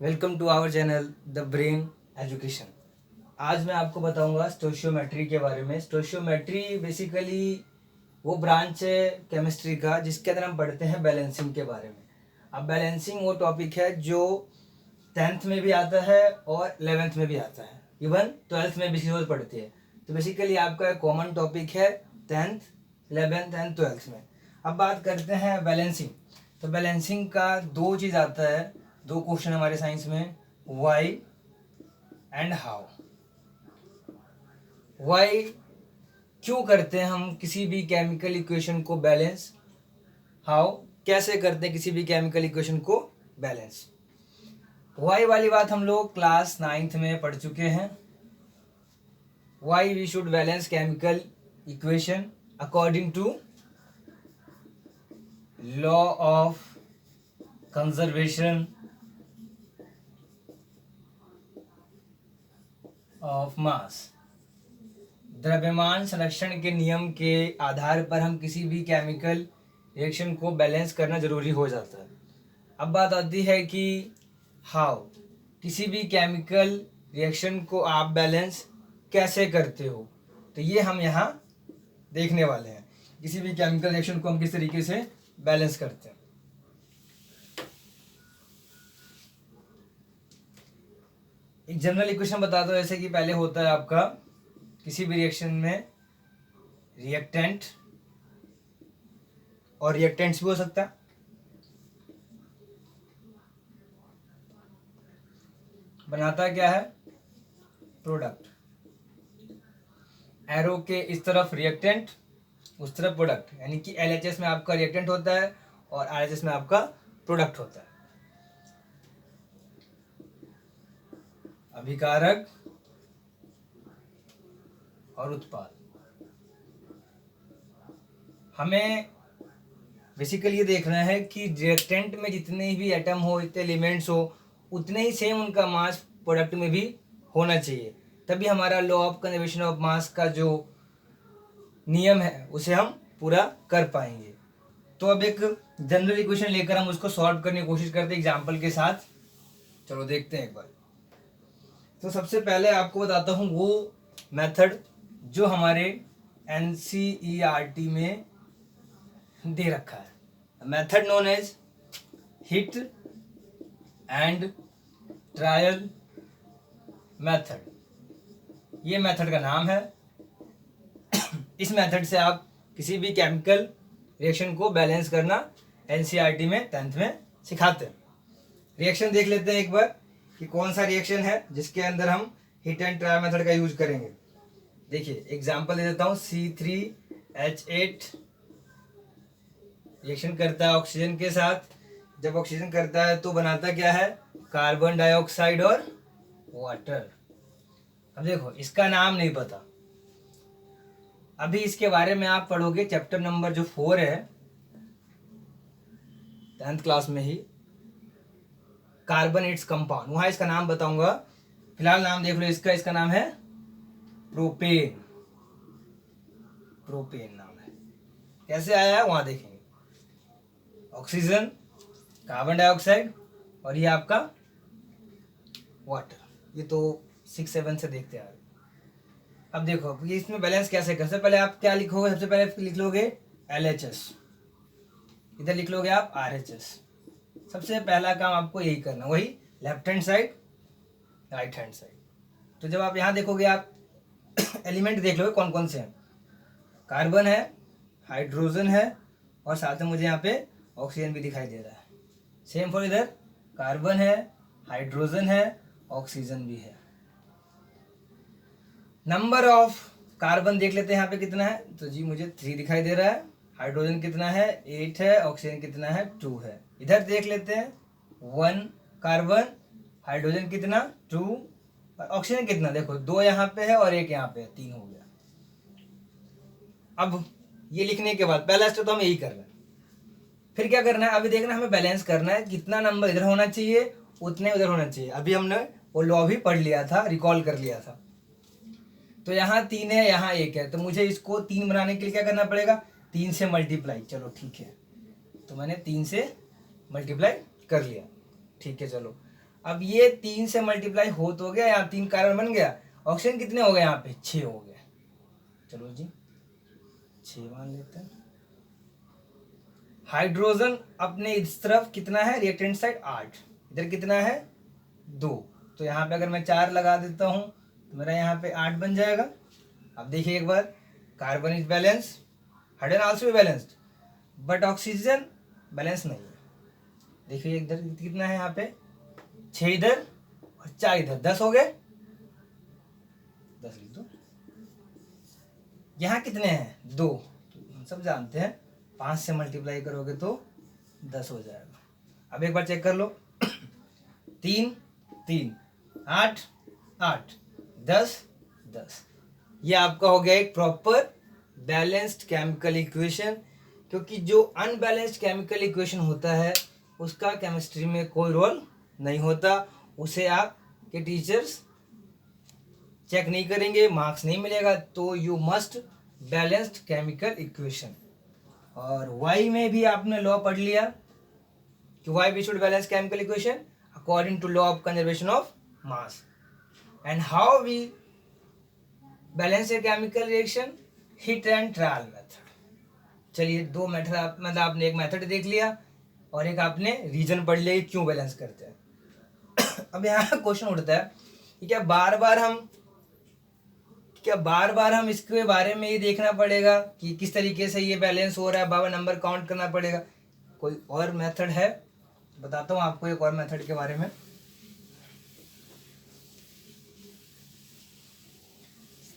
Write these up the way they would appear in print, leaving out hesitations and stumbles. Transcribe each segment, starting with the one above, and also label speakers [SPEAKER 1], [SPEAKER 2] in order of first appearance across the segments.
[SPEAKER 1] Welcome to our channel the brain education. आज मैं आपको बताऊंगा स्टोशियोमेट्री के बारे में। स्टोशियोमेट्री बेसिकली वो ब्रांच है केमिस्ट्री का जिसके अंदर हम पढ़ते हैं बैलेंसिंग के बारे में। अब बैलेंसिंग वो टॉपिक है जो 10th में भी आता है और 11th में भी आता है, इवन 12th में भी इसकी जरूरत पड़ती है। तो बेसिकली आपका कॉमन टॉपिक है 10th, 11th एंड 12th में। अब बात करते हैं बैलेंसिंग। तो बैलेंसिंग का दो चीज़ आता है, दो क्वेश्चन हमारे साइंस में, वाई एंड हाउ। वाई क्यों करते हैं हम किसी भी केमिकल इक्वेशन को बैलेंस, हाउ कैसे करते हैं किसी भी केमिकल इक्वेशन को बैलेंस। वाई वाली बात हम लोग क्लास 9th में पढ़ चुके हैं। Why we should balance chemical equation according to law of conservation of mass. द्रव्यमान संरक्षण के नियम के आधार पर हम किसी भी केमिकल रिएक्शन को बैलेंस करना जरूरी हो जाता है। अब बात आती है कि हाउ, किसी भी केमिकल रिएक्शन को आप बैलेंस कैसे करते हो। तो ये हम यहाँ देखने वाले हैं, किसी भी केमिकल रिएक्शन को हम किस तरीके से बैलेंस करते हैं। एक जनरल इक्वेशन बता दो, जैसे कि पहले होता है आपका किसी भी रिएक्शन में रिएक्टेंट और रिएक्टेंट्स भी हो सकता है। बनाता क्या है, प्रोडक्ट। एरो के इस तरफ रिएक्टेंट, उस तरफ प्रोडक्ट, यानी कि LHS में आपका रिएक्टेंट होता है और RHS में आपका प्रोडक्ट होता है। अभिकारक और उत्पाद। हमें बेसिकली ये देखना है कि रिएक्टेंट में जितने भी एटम हो, इतने एलिमेंट्स हो, उतने ही सेम उनका मास प्रोडक्ट में भी होना चाहिए। तभी हमारा लॉ ऑफ कंजर्वेशन ऑफ मास का जो नियम है उसे हम पूरा कर पाएंगे। तो अब एक जनरल इक्वेशन लेकर हम उसको सॉल्व करने की कोशिश करते हैं एग्जाम्पल के साथ। चलो देखते हैं एक बार। तो सबसे पहले आपको बताता हूँ वो मेथड जो हमारे NCERT में दे रखा है। Method known as hit and trial method, ये मेथड का नाम है। इस मेथड से आप किसी भी केमिकल रिएक्शन को बैलेंस करना NCERT में 10th में सिखाते हैं। रिएक्शन देख लेते हैं एक बार कि कौन सा रिएक्शन है जिसके अंदर हम हिट एंड ट्रायल मेथड का यूज करेंगे। देखिए एग्जांपल दे देता हूँ। C3H8 रिएक्शन करता है ऑक्सीजन के साथ। जब ऑक्सीजन करता है तो बनाता क्या है, कार्बन डाइऑक्साइड और वाटर। अब देखो इसका नाम नहीं पता, अभी इसके बारे में आप पढ़ोगे चैप्टर नंबर जो 4 है 10th क्लास में ही, कार्बन इट्स कंपाउंड, वहां इसका नाम बताऊंगा। फिलहाल नाम देख लो इसका, इसका नाम है प्रोपेन। प्रोपेन नाम है, कैसे आया है वहां देखेंगे। ऑक्सीजन, कार्बन डाइऑक्साइड और ये आपका वाटर। ये तो 6-7 से देखते आ रहे। अब देखो ये इसमें बैलेंस कैसे कर, सबसे पहले आप क्या लिखोगे, सबसे पहले लिख लोगे LHS, इधर लिख लोगे आप RHS। सबसे पहला काम आपको यही करना, वही left hand side right hand side. तो जब आप यहाँ देखोगे आप एलिमेंट देख लोगे कौन कौन से हैं। कार्बन है, हाइड्रोजन है और साथ में मुझे यहाँ पे ऑक्सीजन भी दिखाई दे रहा है। सेम फॉर इधर, कार्बन है, हाइड्रोजन है, ऑक्सीजन भी है। नंबर ऑफ कार्बन देख लेते हैं यहाँ पे कितना है, तो जी मुझे 3 दिखाई दे रहा है। हाइड्रोजन कितना है, 8 है। ऑक्सीजन कितना है, 2 है। इधर देख लेते हैं 1 कार्बन, हाइड्रोजन कितना 2 और ऑक्सीजन कितना, देखो 2 यहाँ पे है और 1 यहाँ पे है, 3 हो गया। अब ये लिखने के बाद पहला स्टेप तो हमें यही करना है। फिर क्या करना है, अभी देखना हमें बैलेंस करना है, कितना नंबर इधर होना चाहिए उतने उधर होना चाहिए। अभी हमने वो लॉ भी पढ़ लिया था, रिकॉल कर लिया था। तो यहाँ 3 है, यहाँ 1 है, तो मुझे इसको 3 बनाने के लिए क्या करना पड़ेगा, 3 से मल्टीप्लाई। चलो ठीक है, तो मैंने 3 से मल्टीप्लाई कर लिया, ठीक है। चलो अब ये 3 से मल्टीप्लाई हो तो गया, यहाँ 3 कार्बन बन गया, ऑक्सीजन कितने हो गए यहाँ पे 6 हो गए। चलो जी 6 मान लेते हैं। हाइड्रोजन अपने इस तरफ कितना है, रिएक्टेंट साइड 8, इधर कितना है 2, तो यहाँ पे अगर मैं 4 लगा देता हूँ तो मेरा यहाँ पे 8 बन जाएगा। अब देखिए एक बार, carbon is balance, hydrogen also balanced, but oxygen balance नहीं है। देखिए इधर कितना है, यहाँ पे 6 इधर और 4 इधर, 10 हो गए, 10 लिख दो। यहाँ कितने हैं 2, तो हम सब जानते हैं 5 से मल्टीप्लाई करोगे तो 10 हो जाएगा। अब एक बार चेक कर लो 3 3 8 8 10 10, ये आपका हो गया एक प्रॉपर बैलेंस्ड केमिकल इक्वेशन। क्योंकि जो अनबैलेंस्ड केमिकल इक्वेशन होता है उसका केमिस्ट्री में कोई रोल नहीं होता, उसे आपके टीचर्स चेक नहीं करेंगे, मार्क्स नहीं मिलेगा। तो you must balanced chemical equation. और वाई में भी आपने लॉ पढ़ लिया कि why we should balance chemical equation according to law of conservation of mass. And how we balance a chemical reaction, hit and trial method. चलिए 2 method मतलब आपने एक मेथड देख लिया और एक आपने रीजन पढ़ लिया कि क्यों बैलेंस करते हैं। अब यहाँ क्वेश्चन उठता है कि क्या बार बार हम इसके बारे में ये देखना पड़ेगा कि किस तरीके से ये बैलेंस हो रहा है, बाबा नंबर काउंट करना पड़ेगा। कोई और मेथड है, बताता हूँ आपको एक और मेथड के बारे में।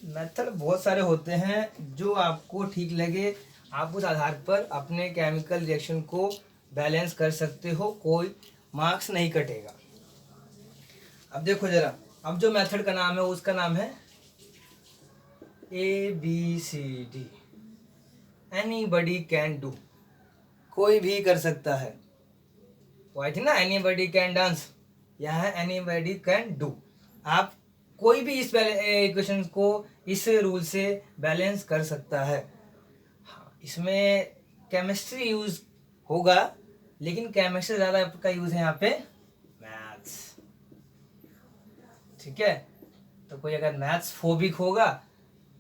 [SPEAKER 1] मेथड बहुत सारे होते हैं, जो आपको ठीक लगे आप उस आधार पर अपने केमिकल रिएक्शन को बैलेंस कर सकते हो, कोई मार्क्स नहीं कटेगा। अब देखो जरा, अब जो मेथड का नाम है उसका नाम है ABCD, एनीबडी कैन डू, कोई भी कर सकता है। वो आई थी ना एनीबडी कैन डांस, यहाँ है एनीबडी कैन डू। आप कोई भी इस इक्वेशन को इस रूल से बैलेंस कर सकता है। हाँ, इसमें केमिस्ट्री यूज होगा, लेकिन केमिस्ट्री ज़्यादा का यूज है यहाँ पे मैथ्स। ठीक है, तो कोई अगर मैथ्स फोबिक होगा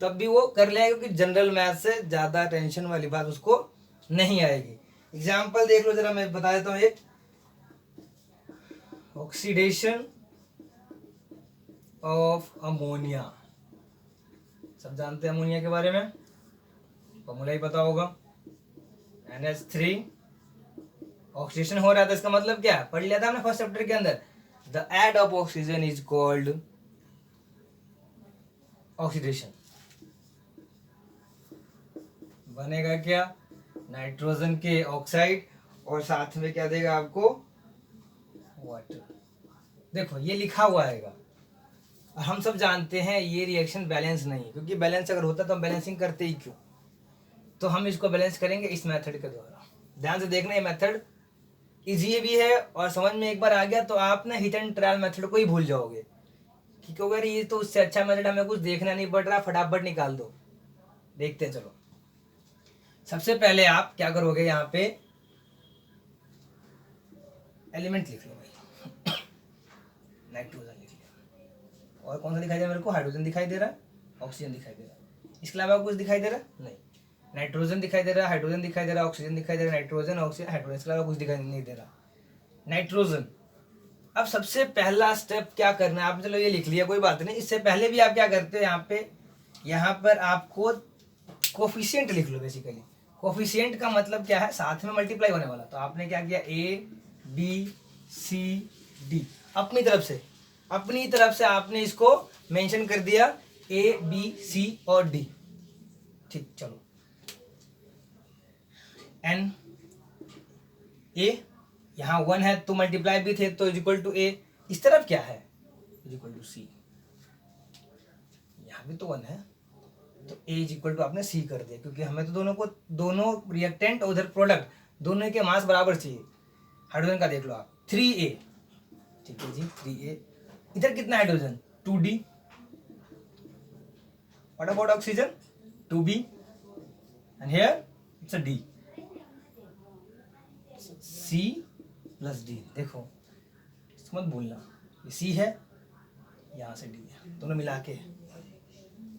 [SPEAKER 1] तब भी वो कर लेगा, क्योंकि जनरल मैथ से ज़्यादा टेंशन वाली बात उसको नहीं आएगी। एग्जाम्पल देख लो जरा, मैं बता देता हूँ एक, ऑक्सीडेशन ऑफ अमोनिया। सब जानते हैं अमोनिया के बारे में, फॉर्मूला ही पता होगा, NH3। ऑक्सीडेशन हो रहा था, इसका मतलब क्या पढ़ लिया था हमने फर्स्ट चैप्टर के अंदर, the add of oxygen is called oxidation. बनेगा क्या, नाइट्रोजन के ऑक्साइड और साथ में क्या देगा आपको, वाटर। देखो ये लिखा हुआ आएगा, हम सब जानते हैं ये रिएक्शन बैलेंस नहीं है, क्योंकि बैलेंस अगर होता तो हम बैलेंसिंग करते ही क्यों। तो हम इसको बैलेंस करेंगे इस मेथड के द्वारा। ध्यान से देखना, ये मेथड इजी भी है और समझ में एक बार आ गया तो आप ना हिट एंड ट्रायल मेथड को ही भूल जाओगे, क्योंकि अगर ये तो उससे अच्छा मेथड हमें कुछ देखना नहीं पड़ रहा, फटाफट निकाल दो। देखते हैं, चलो सबसे पहले आप क्या करोगे, यहाँ पे एलिमेंट लिख लो भाई, नाइट्रोजन लिख लिया, और कौन सा दिखाई दे रहा है मेरे को, हाइड्रोजन दिखाई दे रहा है, ऑक्सीजन दिखाई दे रहा है, इसके अलावा कुछ दिखाई दे रहा है नहीं, नाइट्रोजन दिखाई दे रहा है, हाइड्रोजन दिखाई दे रहा है, ऑक्सीजन दिखाई दे रहा है, नाइट्रोजन ऑक्सीजन हाइड्रोजन, इसके अलावा कुछ दिखाई नहीं दे रहा, नाइट्रोजन। अब सबसे पहला स्टेप क्या करना है, आप चलो ये लिख लिया कोई बात नहीं, इससे पहले भी आप क्या करते हो, यहाँ पर आपको कोफिशिएंट लिख लो। बेसिकली कोफिशिएंट का मतलब क्या है, साथ में मल्टीप्लाई होने वाला। तो आपने क्या किया, ABCD अपनी तरफ से आपने इसको मेंशन कर दिया, ABC और D। ठीक, चलो N A, यहाँ 1 है तो मल्टीप्लाई भी थे तो इक्वल टू A, इस तरफ क्या है इक्वल टू C, यहाँ भी तो 1 है तो A इक्वल टू आपने C कर दिया, क्योंकि हमें तो दोनों रिएक्टेंट और उधर प्रोडक्ट दोनों के मास बराबर चाहिए। हाइड्रोजन का देख लो आप 3A, ठीक है जी 3A, इधर कितना hydrogen 2D, what about oxygen 2B, and here it's a D, C plus D। देखो इसको मत भूलना, ये सी है, यहाँ से डी है, दोनों मिला के।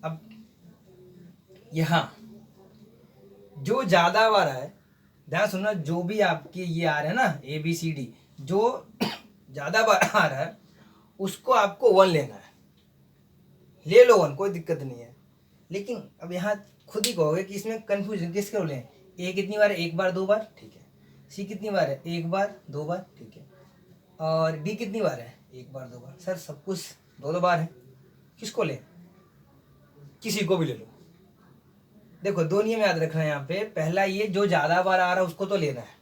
[SPEAKER 1] अब यहाँ जो ज़्यादा बार है, ध्यान सुनना, जो भी आपके ये आ रहे हैं ना ए बी सी डी, जो ज़्यादा बार आ रहा है उसको आपको 1 लेना है। ले लो 1, कोई दिक्कत नहीं है। लेकिन अब यहाँ खुद ही कहोगे कि इसमें कन्फ्यूजन किसके लें। ए कितनी बार है? 1 बार 2 बार, ठीक है। सी कितनी बार है? 1 बार 2 बार, ठीक है। और डी कितनी बार है? 1 बार 2 बार। सर सब कुछ 2 बार है, किसको लें? किसी को भी ले लो। देखो 2 नियम याद रखना है यहाँ पे। पहला ये, जो ज़्यादा बार आ रहा है उसको तो लेना है,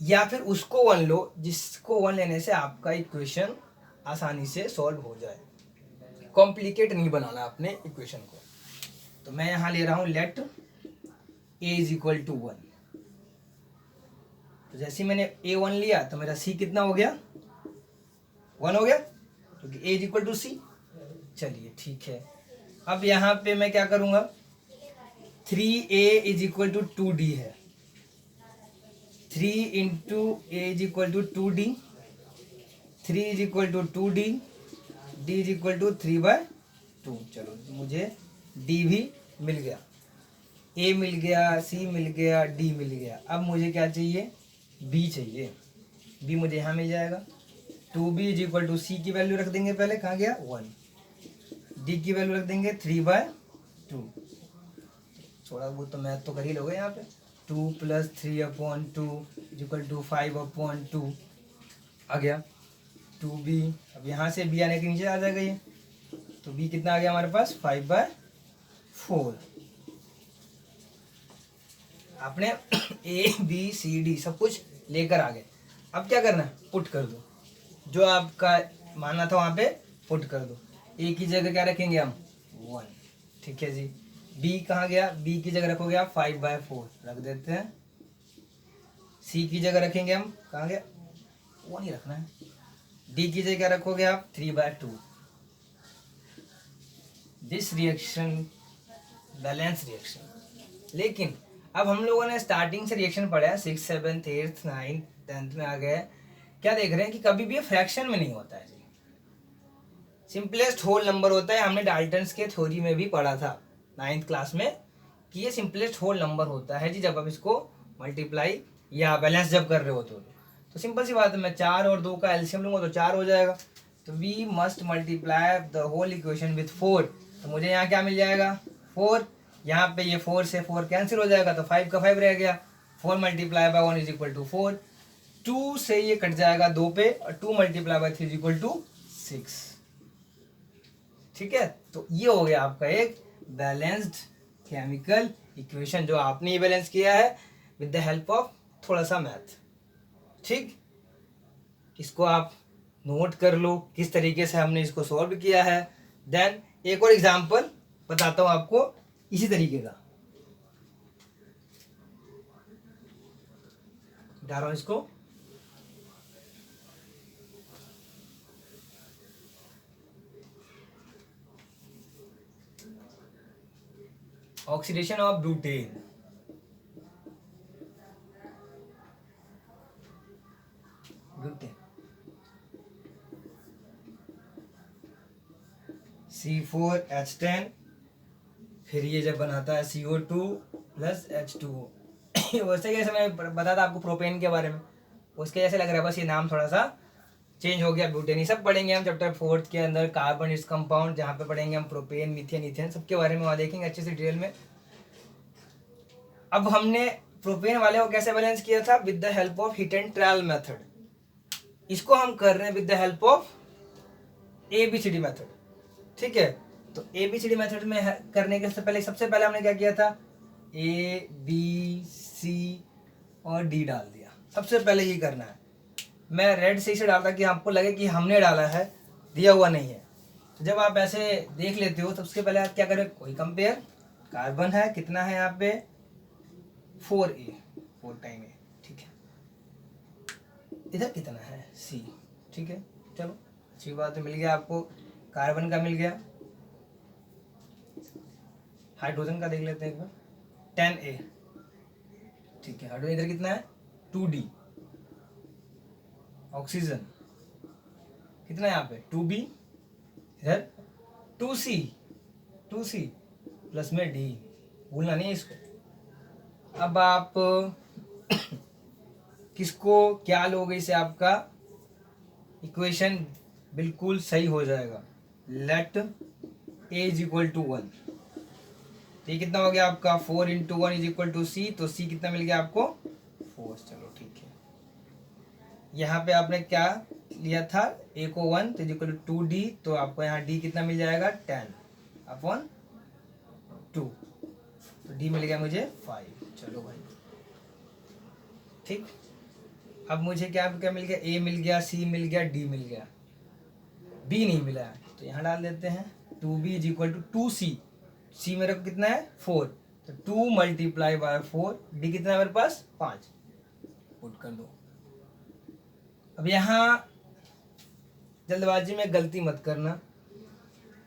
[SPEAKER 1] या फिर उसको 1 लो जिसको 1 लेने से आपका इक्वेशन आसानी से सॉल्व हो जाए। कॉम्प्लिकेट नहीं बनाना अपने इक्वेशन को। तो मैं यहाँ ले रहा हूँ let a is equal to 1। तो जैसे मैंने A1 लिया तो मेरा C कितना हो गया? 1 हो गया, क्योंकि A इज इक्वल टू सी। चलिए ठीक है। अब यहाँ पे मैं क्या करूँगा, 3A is equal to 2D है, 3 into a is equal to 2D, 3 is equal to 2D, D is equal to 3/2। चलो मुझे D भी मिल गया, A मिल गया, C मिल गया, D मिल गया। अब मुझे क्या चाहिए? B चाहिए। B मुझे यहाँ मिल जाएगा। 2B is equal to C की वैल्यू रख देंगे, पहले कहाँ गया? 1। D की वैल्यू रख देंगे 3/2। थोड़ा बहुत तो मैथ तो कर ही लोगे यहाँ पे। 2 + 3/2 इज इक्वल टू 5/2 आ गया। 2B, अब यहाँ से B आने के नीचे आ जाएगा ये, तो B कितना आ गया हमारे पास? 5/4। आपने A B C D सब कुछ लेकर आ गए। अब क्या करना है? पुट कर दो, जो आपका मानना था वहाँ पे पुट कर दो। A की जगह क्या रखेंगे हम? 1, ठीक है जी। B कहाँ गया? B की जगह रखोगे आप 5/4, रख देते हैं। C की जगह रखेंगे हम, कहाँ गया? 1 ही रखना है। D की जगह रखोगे आप 3/2। This reaction balance reaction. लेकिन अब हम लोगों ने स्टार्टिंग से रिएक्शन पढ़ा है, 6, 7, 8, 9, 10 में आ गए, क्या देख रहे हैं कि कभी भी ये फ्रैक्शन में नहीं होता है जी, सिंपलेस्ट होल नंबर होता है। हमने डाल्टन्स के थ्योरी में भी पढ़ा था 9th क्लास में कि ये सिंपलेस्ट होल नंबर होता है जी, जब आप इसको मल्टीप्लाई या बैलेंस जब कर रहे हो तो सिंपल सी बात है, मैं 4 और 2 का एलसीएम लूंगा तो 4 हो जाएगा। तो we must multiply the whole equation with 4। तो मुझे यहाँ क्या मिल जाएगा? 4। यहाँ पे ये 4 से 4 कैंसिल हो जाएगा, तो 5 का 5 रह गया। 4 × 1 इज इक्वल टू 4। 2 से ये कट जाएगा 2 पे, और 2 × 3 इज इक्वल टू 6। ठीक है, तो ये हो गया आपका एक बैलेंस्ड केमिकल इक्वेशन, जो आपने ये बैलेंस किया है विद द हेल्प ऑफ थोड़ा सा मैथ। ठीक, इसको आप नोट कर लो किस तरीके से हमने इसको सॉल्व किया है। देन एक और एग्जांपल बताता हूं आपको इसी तरीके का। डाल रहा हूं इसको। Oxidation of butane. Butane C4H10, फिर ये जब बनाता है CO2 + H2O। वैसे जैसे मैं बता था आपको प्रोपेन के बारे में, उसके जैसे लग रहा है, बस ये नाम थोड़ा सा चेंज हो गया। ब्यूटेन ये सब पढ़ेंगे हम चैप्टर 4 के अंदर, कार्बन इट्स कंपाउंड, जहाँ पे पढ़ेंगे हम प्रोपेन, मीथेन, इथेन, सबके बारे में वहाँ देखेंगे अच्छे से डिटेल में। अब हमने प्रोपेन वाले को कैसे बैलेंस किया था? With the help of heat and trial method. इसको हम कर रहे हैं with the help of ABCD method. ठीक है, तो ABCD मेथड में करने के सबसे पहले हमने क्या किया था? A B C और D डाल दिया। सबसे पहले ये करना है। मैं रेड से इसे डालता कि आपको लगे कि हमने डाला है, दिया हुआ नहीं है। तो जब आप ऐसे देख लेते हो, सबसे पहले आप क्या करें? कोई कंपेयर, कार्बन है कितना है यहाँ पे? 4A, 4 टाइम A, ठीक है। इधर कितना है? C, ठीक है। चलो अच्छी बात है, मिल गया आपको। कार्बन का मिल गया। हाइड्रोजन का देख लेते हैं एक बार। 10A, ठीक है। हाइड्रोजन इधर कितना है? 2D। ऑक्सीजन कितना यहाँ पे 2b, इधर 2c, 2c प्लस में d, भूलना नहीं है इसको। अब आप किसको क्या लोगे, इसे आपका इक्वेशन बिल्कुल सही हो जाएगा। Let a is equal to 1, तो ये कितना हो गया आपका 4 into 1 is equal to c, तो c कितना मिल गया आपको 4। चलो ठीक है, यहाँ पे आपने क्या लिया था, a को 1 तो इज इक्वल टू 2d, तो आपको यहाँ d कितना मिल जाएगा 10/2, तो d मिल गया मुझे 5। चलो भाई ठीक, अब मुझे क्या क्या मिल गया, a मिल गया, c मिल गया, d मिल गया, b नहीं मिला है, तो यहाँ डाल देते हैं 2b is equal to 2c, c मेरे को कितना है 4, तो 2 मल्टीप्लाई बाय 4, d कितना है मेरे पास 5, पुट कर दो। अब यहाँ जल्दबाजी में गलती मत करना,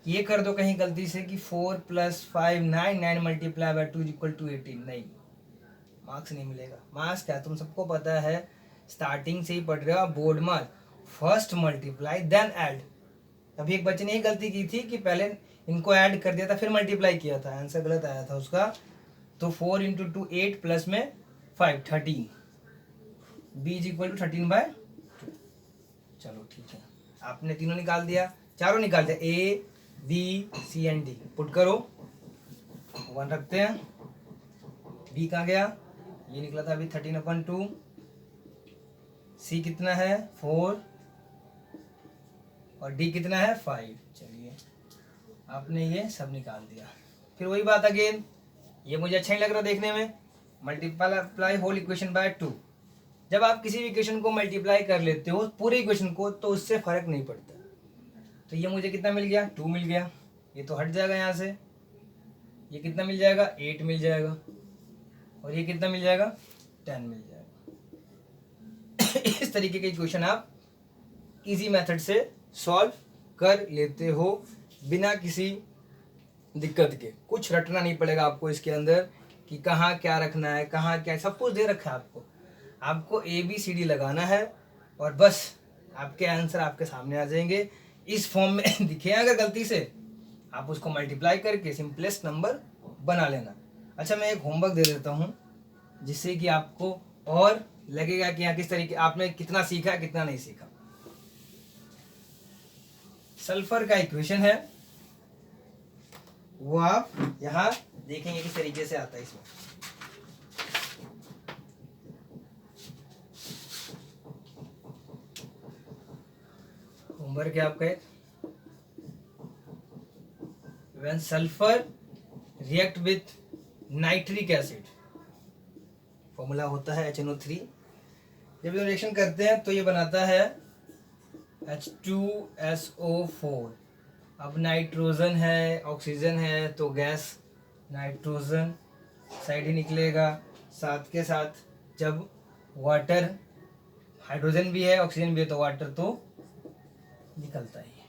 [SPEAKER 1] ये कर दो कहीं गलती से कि 4 + 5 9, 9 multiply by 2 is equal to 18, नहीं, मार्क्स नहीं मिलेगा। मार्क्स क्या, तुम सबको पता है, स्टार्टिंग से ही पढ़ रहे हो board mark, first multiply then add. अभी एक बच्चे ने ही गलती की थी कि पहले इनको ऐड कर दिया था फिर मल्टीप्लाई किया था, आंसर गलत आया था उसका। तो 4 इंटू 2 8 प्लस में 5 13, b इज इक्वल टू 13/2। चलो ठीक है, आपने तीनों निकाल दिया, चारों निकाल दिया, a b c and d, put करो 1 रखते हैं, b कहाँ गया, ये निकला था अभी 13/2, c कितना है 4 और d कितना है 5। चलिए आपने ये सब निकाल दिया। फिर वही बात अगेन, ये मुझे अच्छा नहीं लग रहा देखने में, मल्टीप्लाई होल इक्वेशन बाय 2। जब आप किसी भी इक्वेशन को मल्टीप्लाई कर लेते हो पूरे इक्वेशन को, तो उससे फर्क नहीं पड़ता। तो ये मुझे कितना मिल गया 2 मिल गया, ये तो हट जाएगा यहाँ से, ये कितना मिल जाएगा 8 मिल जाएगा, और ये कितना मिल जाएगा 10 मिल जाएगा। इस तरीके के इक्वेशन आप इजी मेथड से सॉल्व कर लेते हो बिना किसी दिक्कत के। कुछ रटना नहीं पड़ेगा आपको इसके अंदर कि कहाँ क्या रखना है, कहाँ क्या, सब कुछ दे रखा है आपको। आपको ABCD लगाना है और बस आपके आंसर आपके सामने आ जाएंगे इस फॉर्म में दिखे। अगर गलती से आप उसको मल्टीप्लाई करके सिंपलेस्ट नंबर बना लेना। अच्छा, मैं एक होमवर्क दे देता हूँ जिससे कि आपको और लगेगा कि यहाँ किस तरीके आपने कितना सीखा कितना नहीं सीखा। सल्फर का इक्वेशन है वो आप यहाँ देखेंगे किस तरीके से आता है। इसमें होमवर्क है आपका एक, when sulphur react with nitric acid, formula होता है HNO3। जब ये रिएक्शन करते हैं तो ये बनाता है H2SO4। अब नाइट्रोजन है ऑक्सीजन है तो गैस नाइट्रोजन साइड ही निकलेगा, साथ के साथ जब वाटर, हाइड्रोजन भी है ऑक्सीजन भी है तो वाटर तो निकलता ही है।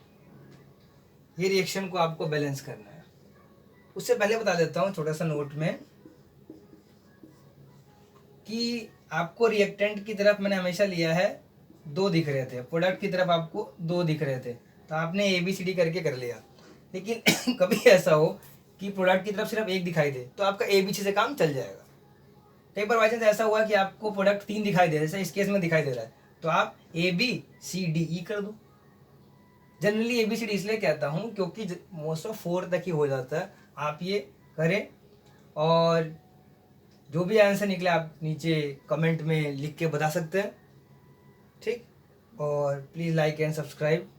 [SPEAKER 1] ये रिएक्शन को आपको बैलेंस करना है। उससे पहले बता देता हूँ छोटा सा नोट में कि आपको रिएक्टेंट की तरफ मैंने हमेशा लिया है 2 दिख रहे थे, प्रोडक्ट की तरफ आपको 2 दिख रहे थे, तो आपने ABCD करके कर लिया। लेकिन कभी ऐसा हो कि प्रोडक्ट की तरफ सिर्फ 1 दिखाई दे तो आपका ABC से काम चल जाएगा। कई बार बाई चांस ऐसा हुआ कि आपको प्रोडक्ट 3 दिखाई दे, जैसे इस केस में दिखाई दे रहा है, तो आप ABCDE कर दो। जनरली ABCD इसलिए कहता हूँ क्योंकि मोस्ट ऑफ 4 तक ही हो जाता है। आप ये करें और जो भी आंसर निकले आप नीचे कमेंट में लिख के बता सकते हैं, ठीक। और please like and subscribe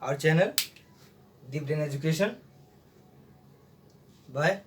[SPEAKER 1] our channel Deep Brain Education. Bye.